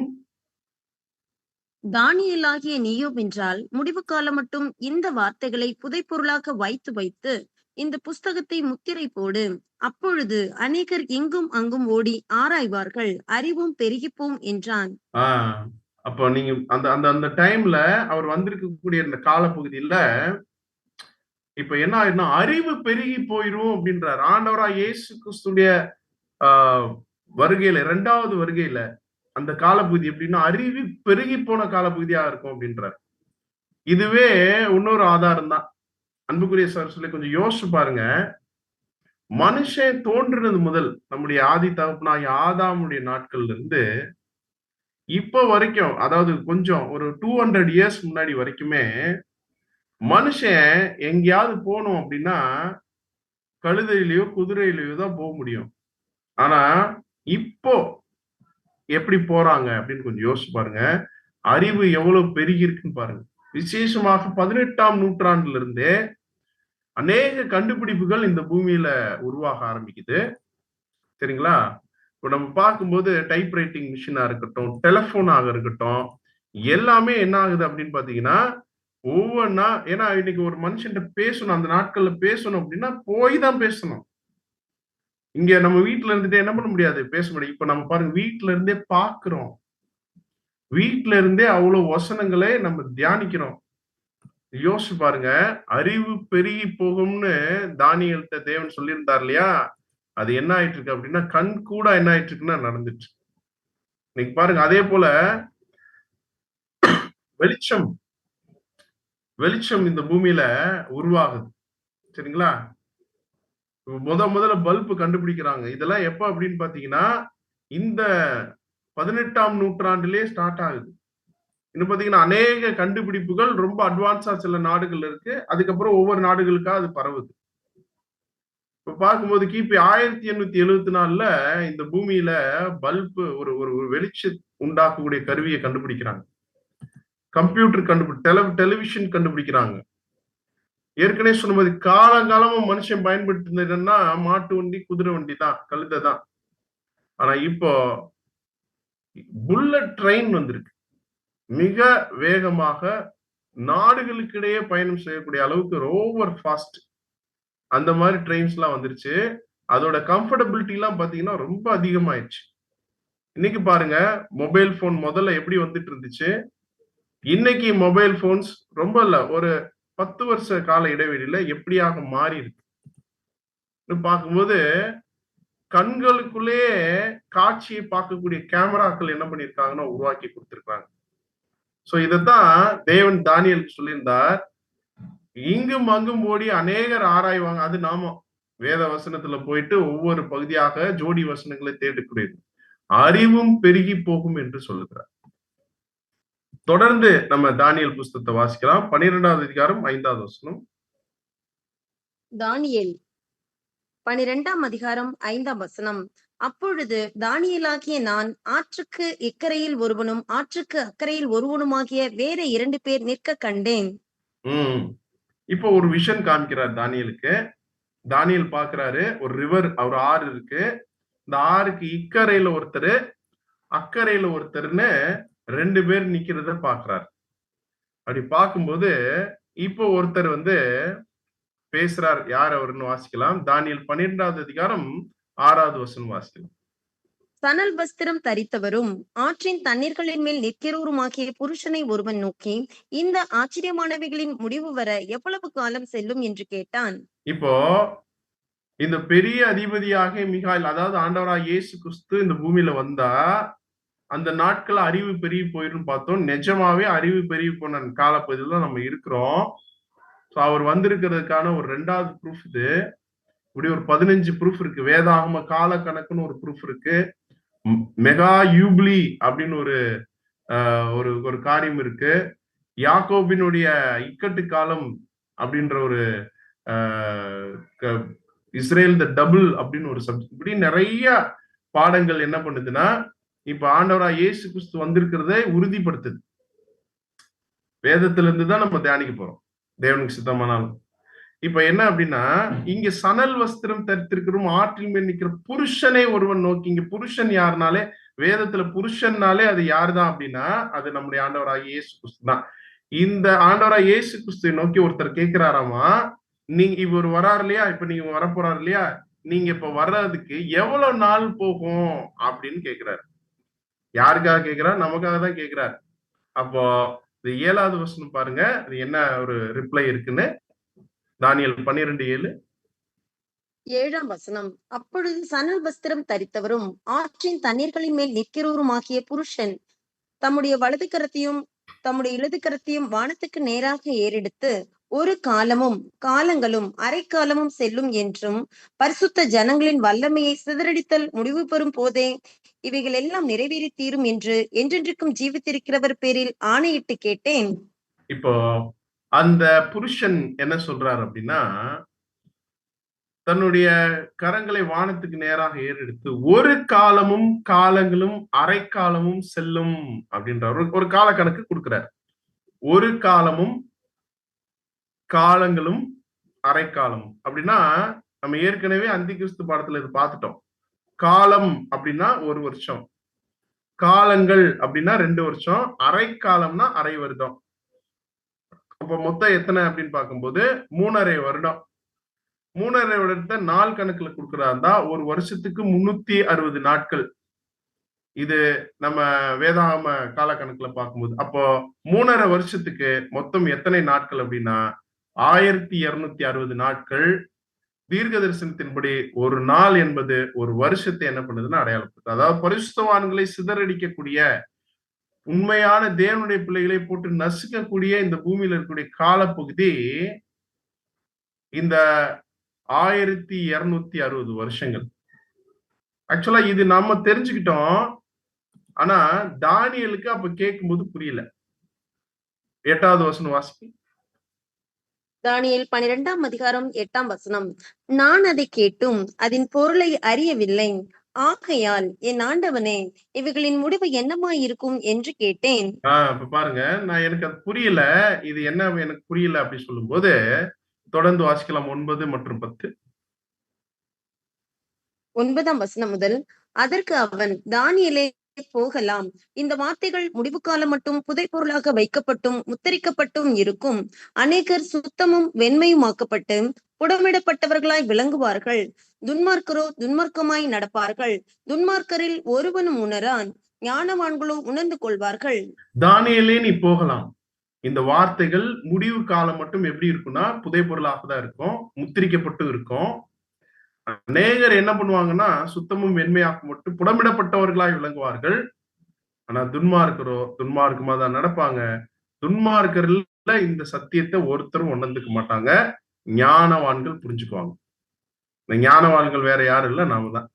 தானியேலாகிய நீயும் என்றால் முடிவு காலம் மட்டும் இந்த வார்த்தைகளை புதைப்பொருளாக வைத்து வைத்து இந்த புஸ்தகத்தை முத்திரை போடு. அப்பொழுது அநேகர் இங்கும் அங்கும் ஓடி ஆராய்வார்கள், அறிவும் பெருகிப்போம் என்றான். அப்போ நீங்க அந்த அந்த அந்த டைம்ல அவர் வந்திருக்கக்கூடிய இந்த காலப்பகுதியில இப்ப என்ன ஆயிருன்னா, அறிவு பெருகி போயிரும் அப்படின்றார். ஆண்டவரா இயேசு கிறிஸ்துடைய வருகையில, 2வது வருகையில அந்த காலப்பகுதி எப்படின்னா அறிவு பெருகி போன காலப்பகுதியா இருக்கும் அப்படின்றார். இதுவே இன்னொரு ஆதாரம் தான். அன்புக்குரிய சார் சொல்லி கொஞ்சம் யோசிச்சு பாருங்க. மனுஷன் தோன்றினது முதல் நம்முடைய ஆதி தகப்பனாகிய ஆதாமுடைய நாட்கள்ல இருந்து இப்ப வரைக்கும், அதாவது கொஞ்சம் ஒரு 200 இயர்ஸ் முன்னாடி வரைக்குமே மனுஷன் எங்கேயாவது போனோம் அப்படின்னா கழுதையிலயோ குதிரையிலயோ தான் போக முடியும். ஆனா இப்போ எப்படி போறாங்க அப்படின்னு கொஞ்சம் யோசிச்சு பாருங்க. அறிவு எவ்வளவு பெருகி இருக்குன்னு பாருங்க. விசேஷமாக 18ஆம் நூற்றாண்டுல இருந்தே அநேக கண்டுபிடிப்புகள் இந்த பூமியில உருவாக ஆரம்பிக்குது. சரிங்களா? இப்போ நம்ம பார்க்கும்போது டைப் ரைட்டிங் மிஷினா இருக்கட்டும், டெலிபோனாக இருக்கட்டும், எல்லாமே என்ன ஆகுது அப்படின்னு பாத்தீங்கன்னா ஒவ்வொன்னா, ஏன்னா இன்னைக்கு ஒரு மனுஷன்ட்ட பேசணும், அந்த நாட்கள்ல பேசணும் அப்படின்னா போய் தான் பேசணும். இங்க நம்ம வீட்டுல இருந்துட்டு என்ன பண்ண முடியாது, பேச முடியாது. இப்ப நம்ம பாருங்க, வீட்டுல இருந்தே பாக்குறோம், வீட்டுல இருந்தே அவ்வளவு வசனங்களை நம்ம தியானிக்கிறோம். யோசிச்சு பாருங்க, அறிவு பெருகி போகும்னு தானியேல்ட்ட தேவன் சொல்லியிருந்தார் இல்லையா? அது என்ன ஆயிட்டு இருக்கு அப்படின்னா, கண் கூட என்ன ஆயிட்டு இருக்குன்னா நடந்துச்சு. இன்னைக்கு பாருங்க, அதே போல வெளிச்சம் வெளிச்சம் இந்த பூமியில உருவாகுது. சரிங்களா? முதல்ல பல்பு கண்டுபிடிக்கிறாங்க. இதெல்லாம் எப்ப அப்படின்னு பாத்தீங்கன்னா, இந்த 18ஆம் நூற்றாண்டிலே ஸ்டார்ட் ஆகுது. இன்னும் பாத்தீங்கன்னா, அநேக கண்டுபிடிப்புகள் ரொம்ப அட்வான்ஸா சில நாடுகள் இருக்கு. அதுக்கப்புறம் ஒவ்வொரு நாடுகளுக்கா அது பரவுது. இப்ப பார்க்கும்போது கிபி 1874ல இந்த பூமியில பல்பு ஒரு ஒரு ஒரு வெளிச்சம் உண்டாக்கக்கூடிய கருவியை கண்டுபிடிக்கிறாங்க. கம்ப்யூட்டர் டெலிவிஷன் கண்டுபிடிக்கிறாங்க. ஏற்கனவே சொன்ன மாதிரி காலங்காலமா மனுஷன் பயன்படுத்தினதுன்னா மாட்டு வண்டி, குதிரை வண்டி தான், கழுதை தான். ஆனா இப்போ புல்லட் ட்ரெயின் வந்திருக்கு. மிக வேகமாக நாடுகளுக்கிடையே பயணம் செய்யக்கூடிய அளவுக்கு ஓவர் ஃபாஸ்ட் அந்த மாதிரி ட்ரெயின்ஸ் எல்லாம் வந்துருச்சு. அதோட கம்ஃபர்டபிலிட்டி எல்லாம் பாத்தீங்கன்னா ரொம்ப அதிகமாயிடுச்சு. இன்னைக்கு பாருங்க, மொபைல் போன் முதல்ல எப்படி வந்துட்டு இருந்துச்சு, இன்னைக்கு மொபைல் போன்ஸ் ரொம்ப இல்ல, ஒரு 10 வருஷ கால இடைவெளியில எப்படியாக மாறி இருக்கு பார்க்கும்போது, கண்களுக்குள்ளேயே காட்சியை பார்க்கக்கூடிய கேமராக்கள் என்ன பண்ணிருக்காங்கன்னா உருவாக்கி கொடுத்திருக்காங்க. சோ இதத்தான் தேவன் தானியேலுக்கு சொல்லியிருந்தார். இங்கும் அங்கும் ஓடி அநேகர் ஆராய்வாங்க. அது நாம வேத வசனத்துல போயிட்டு ஒவ்வொரு பகுதியாக ஜோடி வசனங்களை தேடக்கூடியது. அறிவும் பெருகி போகும் என்று சொல்லுகிறார். தொடர்ந்து நம்ம தானியேல் புஸ்தகத்தை வாசிக்கலாம். 12வது அதிகாரம் 5வது வசனம். தானியேல் 12ஆம் அதிகாரம் 5ஆம் வசனம். அப்பொழுது தானியேலாகிய நான் ஆற்றுக்கு இக்கரையில் ஒருவனும் ஆற்றுக்கு அக்கரையில் ஒருவனுமாகிய வேற 2 பேர் நிற்க கண்டேன். இப்போ ஒரு விஷன் காமிக்கிறார் தானியேலுக்கு. தானியேல் பாக்குறாரு, ஒரு ரிவர், ஒரு ஆறு இருக்கு. இந்த ஆறுக்கு இக்கரையில ஒருத்தர், அக்கறையில ஒருத்தர்னு 2 பேர் நிக்கிறத பாக்குறாரு. அப்படி பார்க்கும்போது இப்போ ஒருத்தர் பேசுறார். யார் அவருன்னு வாசிக்கலாம். தானியேல் 12வது அதிகாரம் 6வது வசனம் வாசிக்கலாம். சணல் வஸ்திரம் தரித்தவரும் ஆற்றின் தண்ணீர்களின் மேல் நிற்கிறவருமாகிய புருஷனை ஒருவன் நோக்கி, இந்த ஆச்சரியமானவைகளின் முடிவு வர எவ்வளவு காலம் செல்லும் என்று கேட்டான். இப்போ இந்த பெரிய அதிபதியாக மிகாயில், அதாவது ஆண்டவராக இயேசு கிறிஸ்து இந்த பூமியில வந்தா அந்த நாட்கள் அறிவு பெருகி போயிரும் பார்த்தோம். நிஜமாவே அறிவு பெருகி போன காலப்பகுதியில் தான் நம்ம இருக்கிறோம். அவர் வந்திருக்கிறதுக்கான ஒரு 2வது ப்ரூஃப் இது. இப்படி ஒரு 15 ப்ரூஃப் இருக்கு. வேதாகம கால கணக்குன்னு ஒரு ப்ரூஃப் இருக்கு. மெகா யூப்ளி அப்படின்னு ஒரு ஒரு காரியம் இருக்கு. யாக்கோபினுடைய இக்கட்டு காலம் அப்படின்ற ஒரு இஸ்ரேல் த டபுள் அப்படின்னு ஒரு சப்ஜெக்ட். இப்படி நிறைய பாடங்கள் என்ன பண்ணுதுன்னா இப்ப ஆண்டவரா இயேசு கிறிஸ்து வந்திருக்கிறதை உறுதிப்படுத்துது. வேதத்திலிருந்து தான் நம்ம தியானிக்க போறோம், தேவனுக்கு சித்தமானாலும். இப்ப என்ன அப்படின்னா, இங்க சணல் வஸ்திரம் தரித்திருக்கிறோம், ஆற்றில் மேல் நிற்கிற புருஷனை ஒருவன் நோக்கி. இங்க புருஷன் யாருனாலே, வேதத்துல புருஷன்னாலே அது யாருதான் அப்படின்னா அது நம்முடைய ஆண்டவராகிய இயேசு கிறிஸ்து தான். இந்த ஆண்டவராகிய இயேசு கிறிஸ்துவை நோக்கி ஒருத்தர் கேட்கிறாராமா, நீங்க இவர் வராரு இல்லையா, இப்ப நீங்க வரப்போறாரு இல்லையா, நீங்க இப்ப வர்றதுக்கு எவ்வளவு நாள் போகும் அப்படின்னு கேட்கிறாரு. யாருக்காக கேட்கிறார்? நமக்காக தான் கேட்கிறார். அப்போ இந்த 7வது வசனம் பாருங்க, அது என்ன ஒரு ரிப்ளை இருக்குன்னு. தானியேல் 12:7. 7ஆம் வசனம். அப்பொழுது சணல் வஸ்திரம் தரித்தவரும் ஆற்றின் தண்ணீர்களின் மேல் நிற்கிறவருமாகிய புருஷன் தம்முடைய வலது கரத்தையும் தம்முடைய இடது கரத்தையும் வானத்துக்கு நேராக ஏறெடுத்து, ஒரு காலமும் காலங்களும் அரைக்காலமும் செல்லும் என்றும், பரிசுத்த ஜனங்களின் வல்லமையை சிதறடித்தல் முடிவு பெறும் போதே இவைகள் எல்லாம் நிறைவேறி தீரும் என்று என்றென்றைக்கும் ஜீவித்திருக்கிறவர் பேரில் ஆணையிட்டு கேட்டேன். இப்போ அந்த புருஷன் என்ன சொல்றாரு அப்படின்னா, தன்னுடைய கரங்களை வானத்துக்கு நேராக ஏறெடுத்து, ஒரு காலமும் காலங்களும் அரைக்காலமும் செல்லும் அப்படின்ற ஒரு கால கணக்கு கொடுக்கிறார். ஒரு காலமும் காலங்களும் அரைக்காலமும் அப்படின்னா, நம்ம ஏற்கனவே அந்தி கிறிஸ்து பாடத்துல இது பார்த்துட்டோம். காலம் அப்படின்னா 1 வருஷம், காலங்கள் அப்படின்னா 2 வருஷம், அரை காலம்னா அரை வருடம். அப்ப மொத்தம் எத்தனை அப்படின்னு பார்க்கும்போது 3½ வருடம். 3½ வருடத்தை நாள் கணக்குல கொடுக்கறாருந்தா ஒரு வருஷத்துக்கு 360 நாட்கள். இது நம்ம வேதாகம கால கணக்குல பார்க்கும்போது, அப்போ 3½ வருஷத்துக்கு மொத்தம் எத்தனை நாட்கள் அப்படின்னா 1260 நாட்கள். தீர்க்க தரிசனத்தின்படி ஒரு நாள் என்பது ஒரு வருஷத்தை என்ன பண்ணுதுன்னு அடையாளப்படுது. அதாவது பரிசுத்தவான்களை சிதறடிக்கக்கூடிய, உண்மையான தேவனுடைய பிள்ளைகளை போட்டு நசுக்கக்கூடிய இந்த பூமியில இருக்கக்கூடிய காலப்பகுதி இந்த 1260 வருஷங்கள். ஆக்சுவலா இது நம்ம தெரிஞ்சுக்கிட்டோம். ஆனா தானியேலுக்கு அப்ப கேட்கும்போது புரியல. 8வது வசனம் வாசிங்க. தானியேல் 12ஆம் அதிகாரம் 8ஆம் வசனம். நான் அதை கேட்டும் அதன் பொருளை அறியவில்லை. ஆகையால் என் ஆண்டவனே, இவைகளின் முடிவு என்னமாயிருக்கும் என்று கேட்டேன். இப்ப பாருங்க, எனக்கு அது புரியல. இது என்ன எனக்கு புரியல அப்படி சொல்லும்போது தொடர்ந்து வாசிக்கலாம் 9 மற்றும் 10. 9ஆம் வசனம் முதல். அதற்கு அவன், தானியேலே, போகலாம். இந்த வார்த்தைகள் முடிவு காலம் மட்டும் புதைபொருளாக வைக்கப்பட்டும் முத்திரிக்கப்பட்டும் இருக்கும். அநேகர் சுத்தமும் வெண்மையுமாக்கப்பட்டு புடமிடப்பட்டவர்களாய் விளங்குவார்கள். துன்மார்க்கரோ துன்மார்க்கமாய் நடப்பார்கள். துன்மார்க்கரில் ஒருவனும் உணரான், ஞானவான்களோ உணர்ந்து கொள்வார்கள். தானியேலே நீ போகலாம். இந்த வார்த்தைகள் முடிவு காலம் மட்டும் எப்படி இருக்கும்னா புதைபொருளாக தான் இருக்கும், முத்திரிக்கப்பட்டு இருக்கும். அநேகர் என்ன பண்ணுவாங்கன்னா சுத்தமும் வெண்மையாக்க மட்டும் புடமிடப்பட்டவர்களாய் விளங்குவார்கள். ஆனா துன்மார்க்கரோ துன்மார்க்கமா தான் நடப்பாங்க. துன்மார்க்கர்ல இந்த சத்தியத்தை ஒருத்தரும் உணர்ந்துக்க மாட்டாங்க. ஞானவான்கள் புரிஞ்சுக்குவாங்க. இந்த ஞானவான்கள் வேற யாரும் இல்ல, நாம தான்.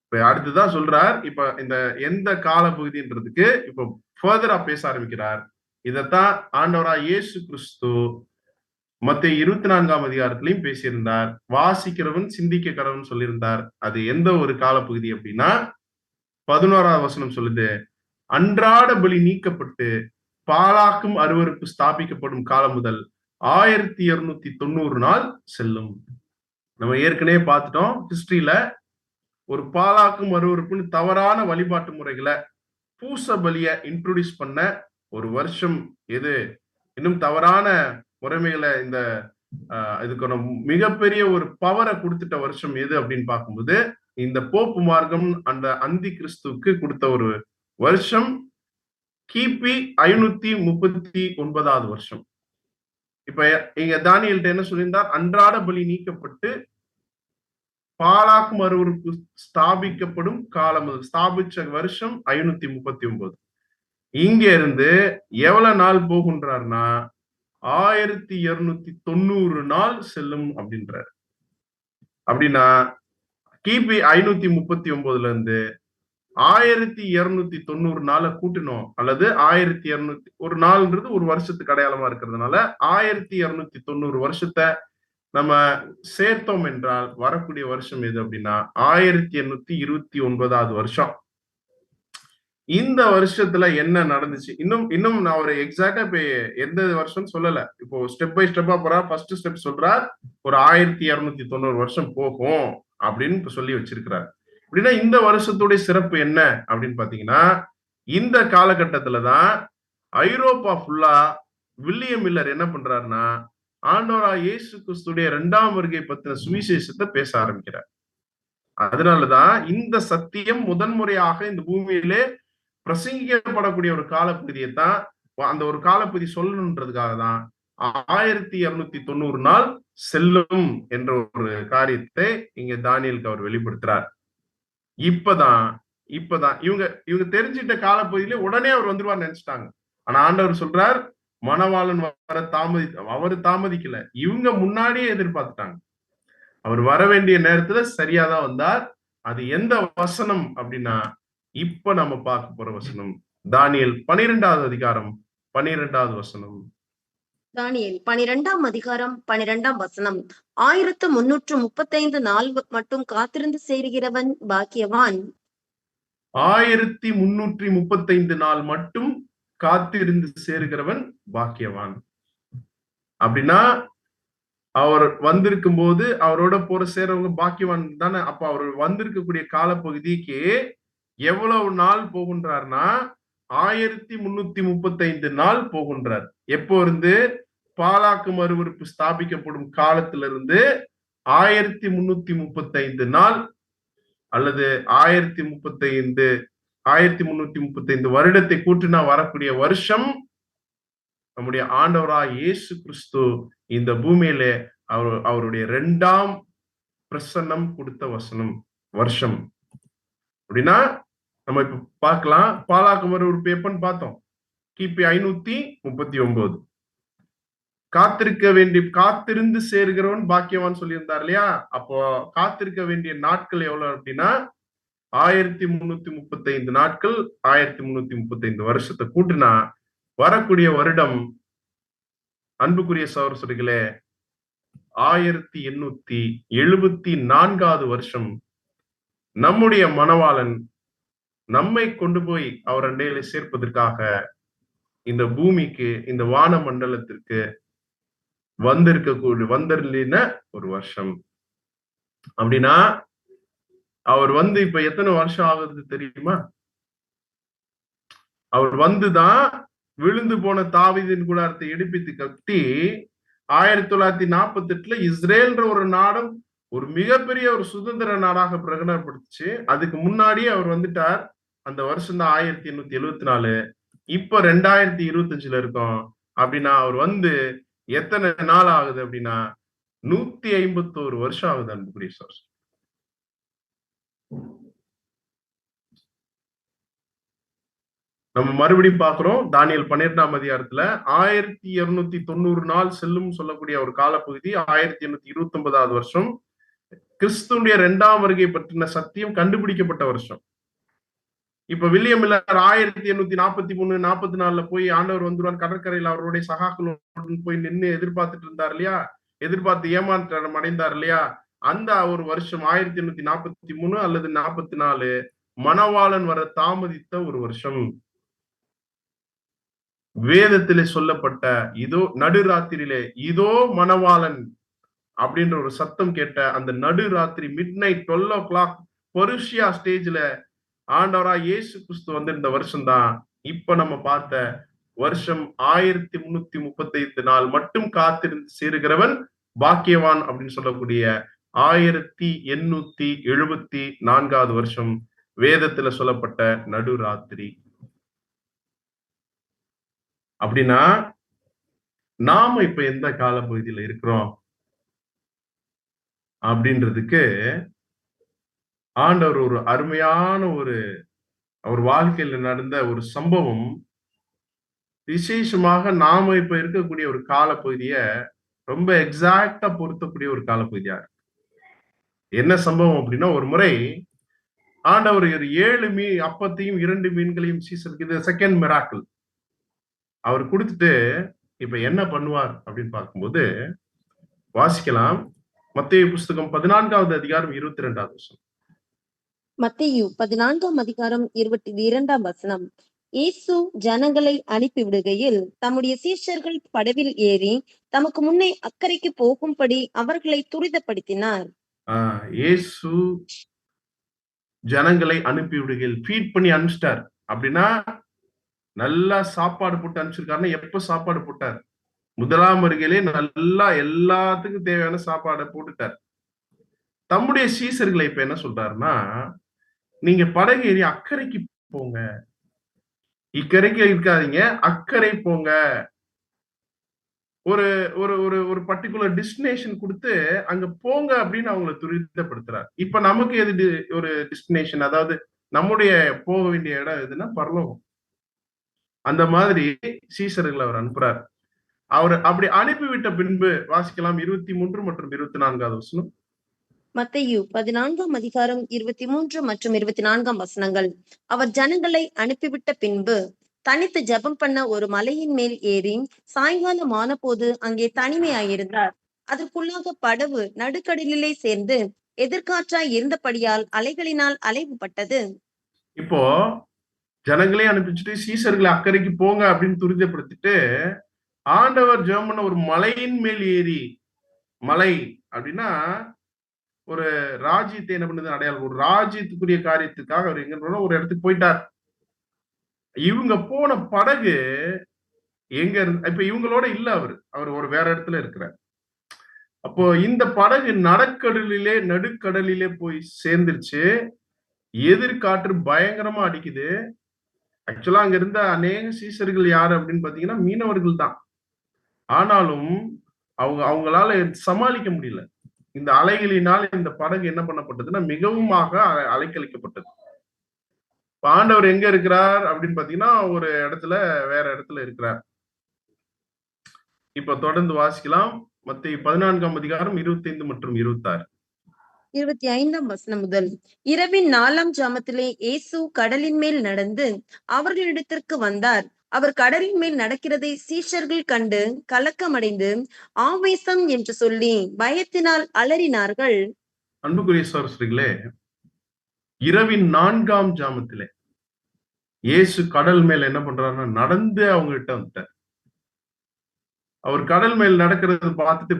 இப்ப அடுத்துதான் சொல்றார். இப்ப இந்த எந்த கால பகுதின்றதுக்கு இப்ப ஃபர்தரா பேச ஆரம்பிக்கிறார். இதத்தான் ஆண்டவராய் இயேசு கிறிஸ்து மத்தேயு 24ஆம் அதிகாரத்திலையும் பேசியிருந்தார். வாசிக்கிறவன் சிந்திக்க கடவன் சொல்லியிருந்தார். அது எந்த ஒரு காலப்பகுதி அப்படின்னா 11வது வசனம் சொல்லுது, அன்றாட பலி நீக்கப்பட்டு பாலாக்கும் அருவருப்பு ஸ்தாபிக்கப்படும் காலம் முதல் 1290 நாள் செல்லும். நம்ம ஏற்கனவே பார்த்துட்டோம் ஹிஸ்டரியில. ஒரு பாலாக்கும் அருவருப்புன்னு தவறான வழிபாட்டு முறைகளை, பூச பலிய இன்ட்ரோடியூஸ் பண்ண ஒரு வருஷம் எது, இன்னும் தவறான முறைமைகளை இந்த இதுக்கான மிகப்பெரிய ஒரு பவரை கொடுத்துட்ட வருஷம் எது அப்படின்னு பார்க்கும்போது இந்த போப்பு மார்க்கம் அந்த அந்தி கிறிஸ்துவுக்கு கொடுத்த ஒரு வருஷம் கிபி 539வது வருஷம். இப்ப இங்க தானியேல்ட்ட என்ன சொல்லியிருந்தார்? அன்றாட பலி நீக்கப்பட்டு பாலாக்கும் அருவருப்பு ஸ்தாபிக்கப்படும் காலம், ஸ்தாபிச்ச வருஷம் 539. இங்க இருந்து எவ்வளவு நாள் போகுன்றார்னா 1290 நாள் செல்லும் அப்படின்றார். அப்படின்னா கிபி 539ல இருந்து 1290 நாளை கூட்டணும், அல்லது 1200 ஒரு நாள்ன்றது ஒரு வருஷத்துக்கு அடையாளமா இருக்கிறதுனால 1290 வருஷத்தை நம்ம சேர்த்தோம் என்றால் வரக்கூடிய வருஷம் எது அப்படின்னா 1829வது வருஷம். இந்த வருஷத்துல என்ன நடந்துச்சு, இன்னும் நான் ஒரு எக்ஸாக்டா இப்ப எந்த வருஷம் சொல்லல. இப்போ ஸ்டெப் பை ஸ்டெப்பா போறா. ஃபர்ஸ்ட் ஸ்டெப் சொல்றார் ஒரு 1290 வருஷம் போகும் அப்படின்னு சொல்லி வச்சிருக்கிறார். அப்படின்னா இந்த வருஷத்துடைய சிறப்பு என்ன அப்படின்னு பாத்தீங்கன்னா, இந்த காலகட்டத்துலதான் ஐரோப்பா ஃபுல்லா வில்லியம் மில்லர் என்ன பண்றாருன்னா ஆண்டவராய் இயேசு கிறிஸ்துடைய 2ஆம் வருகை பத்தின சுவிசேஷத்தை பேச ஆரம்பிக்கிறார். அதனாலதான் இந்த சத்தியம் முதன்முறையாக இந்த பூமியிலே பிரசங்கிக்கப்படக்கூடிய ஒரு காலப்பகுதியைத்தான், அந்த ஒரு காலப்பகுதி சொல்லணுன்றதுக்காக தான் 1290 நாள் செல்லும் என்ற ஒரு காரியத்தை இங்க தானியேலுக்கு அவர் வெளிப்படுத்துறார். இப்பதான் இவங்க தெரிஞ்சிட்ட காலப்பகுதியில உடனே அவர் வந்துருவார் நினைச்சிட்டாங்க. ஆனா ஆண்டவர் சொல்றார், மணவாளன் வர அவர் தாமதிக்கல, இவங்க முன்னாடியே எதிர்பார்த்துட்டாங்க. அவர் வர வேண்டிய நேரத்துல சரியாதான் வந்தார். அது எந்த வசனம் அப்படின்னா இப்ப நம்ம பார்க்க போற வசனம் தானியேல் 12வது அதிகாரம் 12வது வசனம். தானியேல் 12ஆம் அதிகாரம் 12ஆம் வசனம். 1335 நாள் மட்டும் காத்திருந்து சேருகிறவன் பாக்கியவான். 1335 நாள் மட்டும் காத்திருந்து சேருகிறவன் பாக்கியவான். அப்படின்னா அவர் வந்திருக்கும் போது அவரோட போற சேர்றவங்க பாக்கியவான் தானே. அப்ப அவர் வந்திருக்கக்கூடிய காலப்பகுதிக்கு எவ்வளவு நாள் போகின்றார்னா 1335 நாள் போகின்றார். எப்போ இருந்து? பாலாக்கு மறுவிருப்பு ஸ்தாபிக்கப்படும் காலத்திலிருந்து 1335 நாள் அல்லது 1335 வருடத்தை கூட்டினா வரக்கூடிய வருஷம் நம்முடைய ஆண்டவராய் இயேசு கிறிஸ்து இந்த பூமியில அவருடைய 2ஆம் பிரசன்னம் கொடுத்த வருஷம். அப்படின்னா நம்ம இப்ப பார்க்கலாம். பாலாக்கு மறுவிருப்பு எப்பன்னு பார்த்தோம்? கிபி 539. காத்திருந்து சேர்கிறவன் பாக்கியவான் சொல்லியிருந்தார் இல்லையா? அப்போ காத்திருக்க வேண்டிய நாட்கள் எவ்வளவு அப்படின்னா 1335 நாட்கள். 1335 வருஷத்தை கூட்டினா வரக்கூடிய வருடம் அன்புக்குரிய சகோதரர்களே 1874வது வருஷம் நம்முடைய மணவாளன் நம்மை கொண்டு போய் அவர் அண்டையில சேர்ப்பதற்காக இந்த பூமிக்கு, இந்த வான மண்டலத்திற்கு வந்திருந்த ஒரு வருஷம். அப்படின்னா அவர் இப்ப எத்தனை வருஷம் ஆகுது தெரியுமா? அவர் வந்துதான் விழுந்து போன தாவீதின் கூடாரத்தை எடுப்பித்து கட்டி 1948 இஸ்ரேல்ன்ற ஒரு நாடும் ஒரு மிகப்பெரிய ஒரு சுதந்திர நாடாக பிரகடனப்படுத்துச்சு. அதுக்கு முன்னாடியே அவர் வந்துட்டார். அந்த வருஷம் தான் 1874. இப்ப 2025 இருக்கோம். அப்படின்னா அவர் எத்தனை நாள் ஆகுது அப்படின்னா 151 வருஷம் ஆகுது அன்புக்குரிய சார். நம்ம மறுபடியும் பாக்குறோம் தானியேல் 12ஆம் அதிகாரத்துல 1290 நாள் செல்லும் சொல்லக்கூடிய ஒரு காலப்பகுதி 1829வது வருஷம் கிறிஸ்துடைய 2ஆம் வருகை பற்றின சத்தியம் கண்டுபிடிக்கப்பட்ட வருஷம். இப்ப வில்லியம் மில்லர் 1843 44 போய் ஆண்டவர் வந்துருவார் கடற்கரையில் அவருடைய சகாக்களுடன் போய் நின்று எதிர்பார்த்துட்டு இருந்தார் இல்லையா? எதிர்பார்த்து ஏமாற்றம் அடைந்தார் இல்லையா? அந்த ஒரு வருஷம் 1843 அல்லது 44 மணவாளன் வர தாமதித்த ஒரு வருஷம். வேதத்திலே சொல்லப்பட்ட இதோ நடுராத்திரியிலே இதோ மணவாளன் அப்படின்ற ஒரு சத்தம் கேட்ட அந்த நடுராத்திரி midnight 12 o'clock பெருசியா ஸ்டேஜ்ல ஆண்டவரா இயேசு கிறிஸ்து வந்திருந்த வருஷம் தான் இப்ப நம்ம பார்த்த வருஷம். 1335 நாள் மட்டும் காத்திருந்து சேருகிறவன் பாக்கியவான் அப்படின்னு சொல்லக்கூடிய 1874வது வருஷம் வேதத்துல சொல்லப்பட்ட நடுராத்திரி. அப்படின்னா நாம இப்ப எந்த காலப்பகுதியில இருக்கிறோம் அப்படின்றதுக்கு ஆண்டவர் ஒரு அருமையான அவர் வாழ்க்கையில நடந்த ஒரு சம்பவம் விசேஷமாக நாம இப்ப இருக்கக்கூடிய ஒரு காலப்பகுதிய ரொம்ப எக்ஸாக்டா பொருத்தக்கூடிய ஒரு காலப்பகுதியா இருக்கு. என்ன சம்பவம் அப்படின்னா, ஒரு முறை ஆண்டவர் 7 அப்பத்தையும் 2 மீன்களையும் சீசருக்கு, இது செகண்ட் மிராக்கிள் அவர் கொடுத்துட்டு இப்ப என்ன பண்ணுவார் அப்படின்னு பார்க்கும்போது வாசிக்கலாம். மத்தேயு புஸ்தகம் 14வது அதிகாரம் 22வது வசனம். மத்தேயு 14ஆம் அதிகாரம் 22ஆம் வசனம். இயேசு ஜனங்களை அனுப்பி விடுகையில் தம்முடைய சீஷர்கள் படவில் ஏறி தமக்கு முன்னே அக்கறைக்கு போகும்படி அவர்களை துரிதப்படுத்தினார். இயேசு ஜனங்களை அனுப்பி விடுகையில் ஃபீட் பண்ணி அனுப்பிச்சிட்டார். அப்படின்னா நல்லா சாப்பாடு போட்டு அனுப்பிச்சிருக்காருன்னா எப்ப சாப்பாடு போட்டார்? முதலாம் வருகையிலே நல்லா எல்லாத்துக்கும் தேவையான சாப்பாடை போட்டுட்டார். தம்முடைய சீசர்களை இப்ப என்ன சொல்றாருன்னா, நீங்க படகு ஏறி அக்கறைக்கு போங்க, இக்கரைக்கு இருக்காதீங்க, அக்கறை போங்க. ஒரு ஒரு ஒரு ஒரு பர்டிகுலர் டெஸ்டினேஷன் கொடுத்து அங்க போங்க அப்படின்னு அவங்களை துரிதப்படுத்துறார். இப்ப நமக்கு எது ஒரு டெஸ்டினேஷன்? அதாவது நம்முடைய போக வேண்டிய இடம் எதுன்னா பரலோகம். அந்த மாதிரி சீசர்களை அவர் அனுப்புறார். அவர் அப்படி அனுப்பிவிட்ட பின்பு வாசிக்கலாம் 23 மற்றும் 24வது வசனம். மத்தேயு 14ஆம் அதிகாரம் 23 மற்றும் 24ஆம் வசனங்கள். அவர் ஜனங்களை அனுப்பிவிட்ட பின்பு தனித்து ஜெபம் பண்ண ஒரு மலையின் மேல் ஏறி சாயங்காலம் ஆன போது அங்கே தனிமையாயிருந்தார். அதற்குள்ளாக படவு நடுக்கடலிலே சேர்ந்து எதிர்காற்றாய் இருந்தபடியால் அலைகளினால் அலைவுபட்டது. இப்போ ஜனங்களே அனுப்பிச்சுட்டு சீசர்களை அக்கறைக்கு போங்க அப்படின்னு துரிதப்படுத்திட்டு ஆண்டவர் ஜெபம் பண்ண ஒரு மலையின் மேல் ஏறி மலை அப்படின்னா ஒரு ராஜ்யத்தை என்ன பண்ணுது அடையாளம், ஒரு ராஜ்யத்துக்குரிய காரியத்துக்காக அவர் எங்க ஒரு இடத்துக்கு போயிட்டார். இவங்க போன படகு எங்க இருந்து இப்ப இவங்களோட இல்ல, அவர் ஒரு வேற இடத்துல இருக்கிறார். அப்போ இந்த படகு நடுக்கடலிலே போய் சேர்ந்துருச்சு. எதிர்காற்று பயங்கரமா அடிக்குது. ஆக்சுவலா அங்க இருந்த அநேக சீசர்கள் யாரு அப்படின்னு பாத்தீங்கன்னா மீனவர்கள் தான். ஆனாலும் அவங்களால சமாளிக்க முடியல. இந்த அலைகளினால் இந்த படகு என்ன பண்ணப்பட்டதுன்னா மிகவுமாக அலைக்கழிக்கப்பட்டது. ஆண்டவர் எங்க இருக்கிறார் அப்படின்னு பாத்தீங்கன்னா ஒரு இடத்துல வேற இடத்துல இருக்கிறார். இப்ப தொடர்ந்து வாசிக்கலாம். மத்தேயு 14ஆம் அதிகாரம் 25 மற்றும் 26. 25ஆம் வசனம் முதல். இரவின் 4ஆம் ஜாமத்திலே இயேசு கடலின் மேல் நடந்து அவர்களிடத்திற்கு வந்தார். அவர் கடலின் மேல் நடக்கிறதை சீஷர்கள் கண்டு கலக்கமடைந்து ஆவேசம் என்று சொல்லி பயத்தினால் அலறினார்கள். அன்புக்குரிய சகோதரர்களே, இரவின் 4ஆம் ஜாமத்திலே இயேசு கடல் மேல என்ன பண்றாருன்னா நடந்து அவங்க கிட்ட வந்துட்டார். அவர் கடல் மேல் நடக்கிறது பார்த்துட்டு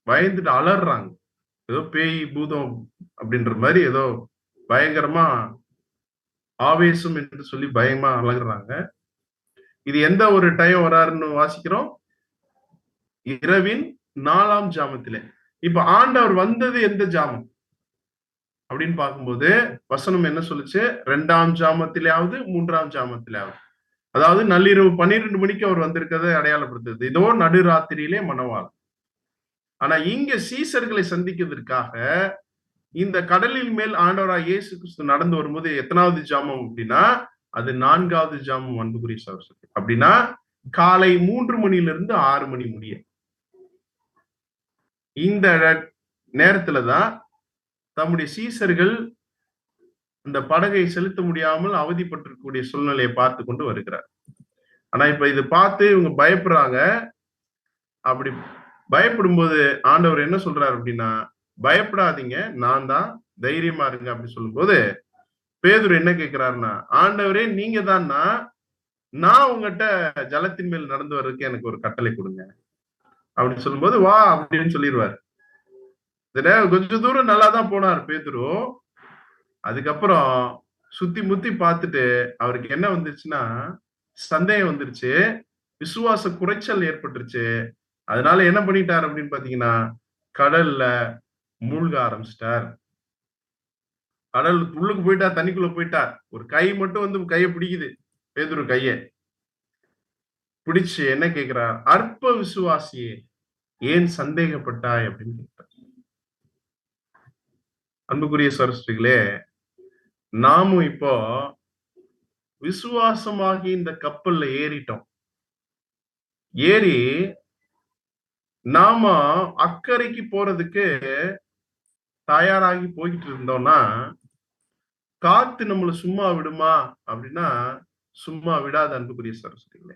பயந்துட்டு அலறாங்க. ஏதோ பேய் பூதம் அப்படின்ற மாதிரி ஏதோ பயங்கரமா ஆவேசம் என்று சொல்லி பயமா அலகுறாங்க. இது எந்த ஒரு டைம் வராருன்னு வாசிக்கிறோம், இரவின் 4ஆம் ஜாமத்திலே. இப்ப ஆண்டவர் வந்தது எந்த ஜாமம் அப்படின்னு பார்க்கும்போது வசனம் என்ன சொல்லுச்சு, 2ஆம் ஜாமத்திலேயாவது 3ஆம் ஜாமத்திலேயாவது, அதாவது நள்ளிரவு 12 மணிக்கு அவர் வந்திருக்கிறதை அடையாளப்படுத்துது. இதோ நடுராத்திரியிலே மணவாள். ஆனா இங்க சீசர்களை சந்திக்கிறதுக்காக இந்த கடலின் மேல் ஆண்டவராய் இயேசு கிறிஸ்து நடந்து வரும்போது எத்தனாவது ஜாமம் அப்படின்னா அது 4ஆவது ஜாமம். அன்புக்குரிய சகோதரர்களே, அப்படின்னா காலை 3 மணியிலிருந்து 6 மணி முடிய இந்த நேரத்துலதான் தம்முடைய சீசர்கள் அந்த படகை செலுத்த முடியாமல் அவதிப்பட்டிருக்கக்கூடிய சூழ்நிலையை பார்த்து கொண்டு வருகிறார். ஆனா இப்ப இதை பார்த்து இவங்க பயப்படுறாங்க. அப்படி பயப்படும்போது ஆண்டவர் என்ன சொல்றாரு அப்படின்னா, பயப்படாதீங்க, நான் தான், தைரியமா இருங்க அப்படின்னு சொல்லும்போது பேதுரு என்ன கேட்கிறாருன்னா, ஆண்டவரே நீங்க தான்னா, நான் உங்ககிட்ட ஜலத்தின் மேல் நடந்து வர்றதுக்கு எனக்கு ஒரு கட்டளை கொடுங்க அப்படின்னு சொல்லும்போது வா அப்படின்னு சொல்லிடுவாரு. கொஞ்ச தூரம் நல்லா தான் போனார் பேதுரு. அதுக்கப்புறம் சுத்தி முத்தி பார்த்துட்டு அவருக்கு என்ன வந்துருச்சுன்னா சந்தேகம் வந்துருச்சு, விசுவாச குறைச்சல் ஏற்பட்டுருச்சு. அதனால என்ன பண்ணிட்டார் அப்படின்னு பாத்தீங்கன்னா கடல்ல மூழ்க ஆரம்பிச்சிட்டார். கடல் உள்ளுக்கு போயிட்டார், தண்ணிக்குள்ள போயிட்டார். ஒரு கை மட்டும் வந்து கையை பிடிக்குது, பேதுரு கைய பிடிச்சு என்ன கேட்கிறார், அற்ப விசுவாசியே ஏன் சந்தேகப்பட்டாய் அப்படின்னு கேட்கிறார். அன்புக்குரிய சரஸ்வதிகளே, நாமும் இப்போ விசுவாசமாகி இந்த கப்பல்ல ஏறிட்டோம். ஏறி நாம அக்கறைக்கு போறதுக்கு தயாராகி போயிட்டு இருந்தோம்னா காத்து நம்மள சும்மா விடுமா அப்படின்னா சும்மா விடாத. அன்புக்குரிய சரஸ்வதிகளே,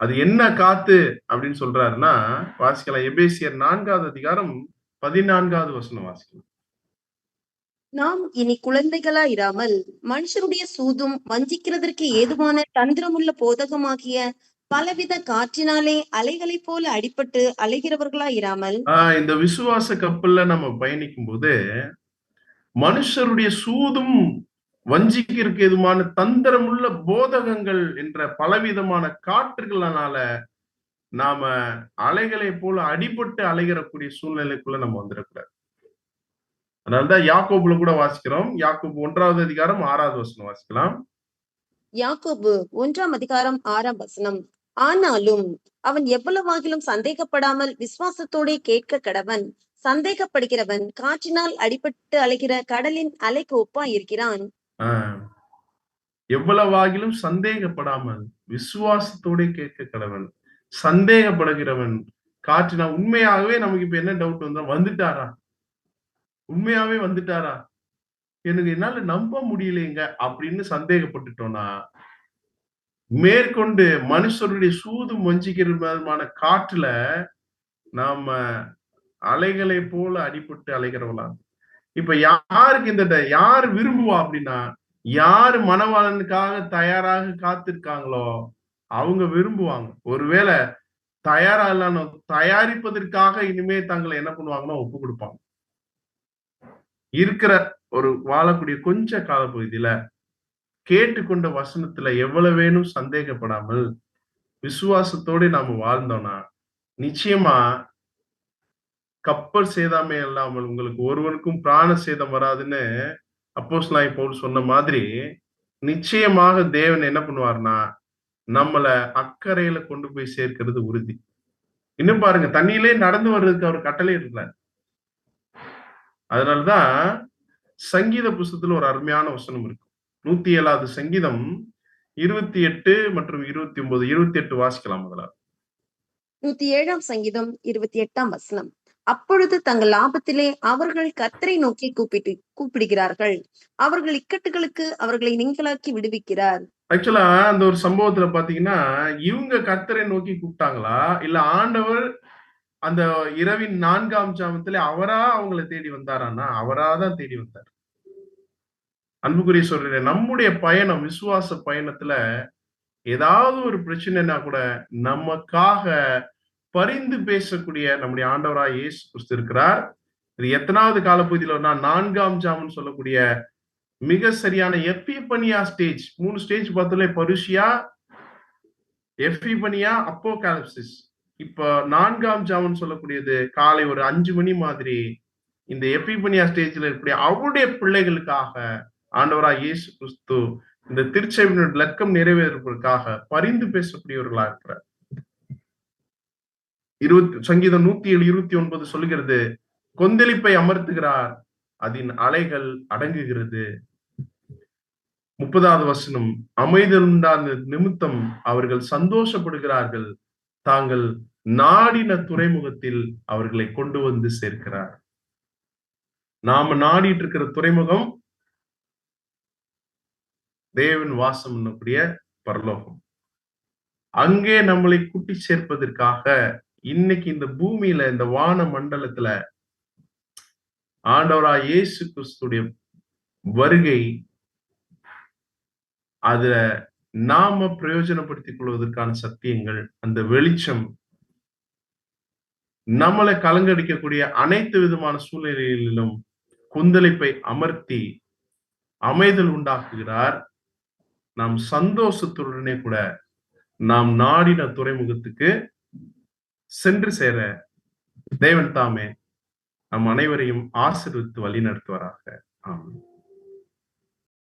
அது என்ன காத்து அப்படின்னு சொல்றாருன்னா வாசிக்கலாம். எபேசியர் 4ஆவது அதிகாரம் 14ஆவது வசனம் வாசிக்கலாம். நாம் இனி குழந்தைகளா இராமல் மனுஷருடைய சூதும் வஞ்சிக்கிறதற்கு ஏதுவான தந்திரமுள்ள போதகமாகிய பலவித காற்றினாலே அலைகளைப் போல அடிபட்டு அலைகிறவர்களா இராமல் இந்த விசுவாச கப்பல்ல நம்ம பயணிக்கும் போது மனுஷருடைய சூதும் வஞ்சிக்கிறதுக்கு ஏதுமான தந்திரமுள்ள போதகங்கள் என்ற பலவிதமான காற்றுகளால நாம அலைகளை போல அடிபட்டு அலைகிறக்கூடிய சூழ்நிலைக்குள்ள நம்ம வந்துடக்கூடாது. அதனாலதான் யாக்கோபுல கூட வாசிக்கிறோம். யாக்கோபு 1ஆவது அதிகாரம் 6ஆவது வசனம் வாசிக்கலாம். யாக்கோபு 1ஆம் அதிகாரம் 6ஆம் வசனம். ஆனாலும் அவன் எவ்வளவாகிலும் சந்தேகப்படாமல் விசுவாசத்தோட கேட்க கடவன். சந்தேகப்படுகிறவன் காற்றினால் அடிபட்டு அலைகிற கடலின் அலைக்கு ஒப்பா இருக்கிறான். எவ்வளவாகிலும் சந்தேகப்படாமல் விசுவாசத்தோட கேட்க கடவன். சந்தேகப்படுகிறவன் காற்றினா உண்மையாகவே நமக்கு இப்ப என்ன டவுட் வந்துட்டாரா, உண்மையாவே வந்துட்டாரா, எனக்கு என்னால நம்ப முடியலைங்க அப்படின்னு சந்தேகப்பட்டுட்டோம்னா மேற்கொண்டு மனுஷருடைய சூதும் வஞ்சிக்கிறமான காற்றுல நாம அலைகளை போல அடிபட்டு அலைகிறவங்களா. இப்ப யாருக்கு இந்த யார் விரும்புவா அப்படின்னா யாரு மணவாளனுக்காக தயாராக காத்திருக்காங்களோ அவங்க விரும்புவாங்க. ஒருவேளை தயாரா இல்ல தயாரிப்பதற்காக இனிமே தங்களை என்ன பண்ணுவாங்கன்னா ஒப்பு கொடுப்பாங்க. இருக்கிற ஒரு வாழக்கூடிய கொஞ்ச காலப்பகுதியில கேட்டுக்கொண்ட வசனத்துல எவ்வளவு வேணும் சந்தேகப்படாமல் விசுவாசத்தோடு நாம வாழ்ந்தோம்னா நிச்சயமா கப்பல் சேதாமே இல்லாமல் உங்களுக்கு ஒருவனுக்கும் பிராண சேதம் வராதுன்னு அப்போஸ்தலனாகிய பவுல் சொன்ன மாதிரி நிச்சயமாக தேவன் என்ன பண்ணுவார்னா நம்மள அக்கறையில கொண்டு போய் சேர்க்கிறது உறுதி. இன்னும் பாருங்க, தண்ணியிலே நடந்து வர்றதுக்கு அவர் கட்டளை இருக்கல. அதனாலதான் சங்கீத புஸ்தகத்துல ஒரு அருமையான வசனம் இருக்கு. 107வது சங்கீதம் 28 மற்றும் 29. 28 வாசிக்கலாம் முதல்ல. 107ஆம் சங்கீதம் 28ஆம் வசனம். அப்பொழுது தங்கள் லாபத்திலே அவர்கள் கர்த்தரை நோக்கி கூப்பிடுகிறார்கள். அவர்கள் இக்கட்டுகளுக்கு அவர்களை நீங்களாக்கி விடுவிக்கிறார். ஆக்சுவலா அந்த ஒரு சம்பவத்துல பாத்தீங்கன்னா இவங்க கர்த்தரை நோக்கி கூப்பிட்டாங்களா இல்ல ஆண்டவர் அந்த இரவின் 4ஆம் ஜாமத்துல அவரா அவங்களை தேடி வந்தாரான்னா அவராதான் தேடி வந்தார். அன்புக்குரிய சொல்றேன், நம்முடைய பயணம் விசுவாச பயணத்துல ஏதாவது ஒரு பிரச்சனைனா கூட நமக்காக பரிந்து பேசக்கூடிய நம்முடைய ஆண்டவராய் இயேசு கிறிஸ்து இருக்கிறார். இது எத்தனாவது காலப்பகுதியில 4ஆம் ஜாமம் சொல்லக்கூடிய மிக சரியான எப்பிபனியா ஸ்டேஜ். 3 ஸ்டேஜ் பார்த்தாலே பருஷியா, எப்பிபனியா, அப்போகாலிப்சிஸ். இப்ப 4ஆம் ஜாமம் சொல்லக்கூடியது காலை ஒரு 5 மணி மாதிரி இந்த எப்பிபனியா ஸ்டேஜ்ல இருக்கக்கூடிய அவருடைய பிள்ளைகளுக்காக ஆண்டவராய் இயேசு கிறிஸ்து இந்த திருச்சபையினுடைய இலக்கம் நிறைவேறுவதற்காக பரிந்து பேசக்கூடியவர்களா இருக்கிறார். சங்கீதம் 107:29 சொல்லுகிறது, கொந்தளிப்பை அமர்த்துகிறார், அதன் அலைகள் அடங்குகிறது. 30வது வசனம், அமைதல் உண்டான நிமித்தம் அவர்கள் சந்தோஷப்படுகிறார்கள், தாங்கள் நாடின துறைமுகத்தில் அவர்களை கொண்டு வந்து சேர்க்கிறார். நாம நாடிட்டு இருக்கிற துறைமுகம் தேவன் வாசம் பண்ணக்கூடிய பரலோகம். அங்கே நம்மளை கூட்டி சேர்ப்பதற்காக இன்னைக்கு இந்த பூமியில இந்த வான மண்டலத்துல ஆண்டவராய் இயேசு கிறிஸ்துடைய வருகை அதுல நாம பிரயோஜனப்படுத்திக் கொள்வதற்கான சத்தியங்கள், அந்த வெளிச்சம் நம்மளை கலங்கடிக்கக்கூடிய அனைத்து விதமான சூழ்நிலைகளிலும் கொந்தளிப்பை அமர்த்தி அமைதல் உண்டாக்குகிறார். நாம் சந்தோஷத்துடனே கூட நாம் நாடின துறைமுகத்துக்கு சென்று சேர தேவன் தாமே நம் அனைவரையும் ஆசீர்வதித்து வழி நடத்துவாராக. ஆமென்.